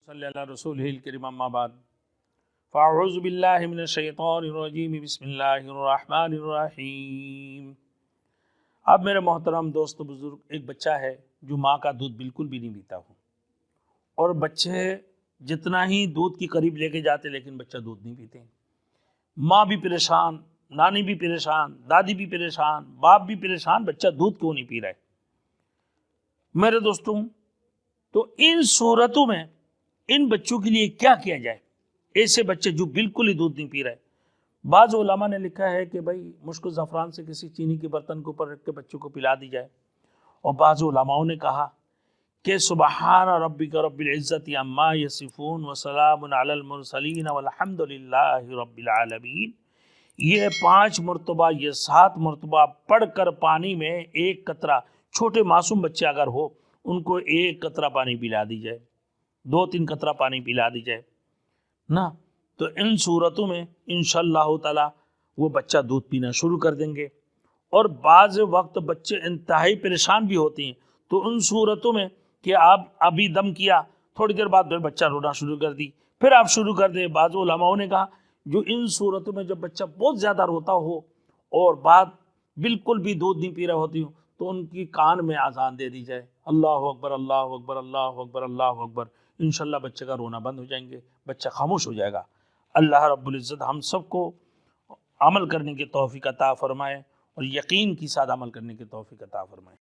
صلی اللہ رسول الکریم اما بعد فاعوذ باللہ من الشیطان الرجیم بسم اللہ الرحمن الرحیم۔ اب میرے محترم دوست بزرگ، ایک بچہ ہے جو ماں کا دودھ بالکل بھی نہیں پیتا ہو، اور بچے جتنا ہی دودھ کی قریب لے کے جاتے لیکن بچہ دودھ نہیں پیتے۔ ماں بھی پریشان، نانی بھی پریشان، دادی بھی پریشان، باپ بھی پریشان، بچہ دودھ کیوں نہیں پی رہا ہے؟ میرے دوستوں، تو ان صورتوں میں ان بچوں کے لیے کیا کیا جائے؟ ایسے بچے جو بالکل ہی دودھ نہیں پی رہے، بعض علماء نے لکھا ہے کہ بھائی مشک زعفران سے کسی چینی کے برتن کے اوپر رکھ کے بچوں کو پلا دی جائے، اور بعض علماء نے کہا کہ سبحان ربک رب العزت عما یصفون وسلام علی المرسلین والحمد للہ رب العالمین، یہ 5 مرتبہ، یہ 7 مرتبہ پڑھ کر پانی میں ایک قطرہ، چھوٹے معصوم بچے اگر ہو ان کو ایک قطرہ پانی پلا دی جائے، 2-3 قطرہ پانی پلا دی جائے نا، تو ان صورتوں میں انشاءاللہ تعالی وہ بچہ دودھ پینا شروع کر دیں گے۔ اور بعض وقت بچے انتہائی پریشان بھی ہوتے ہیں، تو ان صورتوں میں کہ آپ ابھی دم کیا، تھوڑی دیر بعد پھر بچہ رونا شروع کر دی، پھر آپ شروع کر دیں۔ بعض علماء نے کہا جو ان صورتوں میں جب بچہ بہت زیادہ روتا ہو اور بعد بالکل بھی دودھ نہیں پی رہے ہوتی ہوں، تو ان کی کان میں اذان دے دی جائے، اللہ اکبر اللہ اکبر اللہ اکبر اللہ اکبر، انشاءاللہ بچے کا رونا بند ہو جائیں گے، بچہ خاموش ہو جائے گا۔ اللہ رب العزت ہم سب کو عمل کرنے کی توفیق عطا فرمائے اور یقین کے ساتھ عمل کرنے کی توفیق عطا فرمائے۔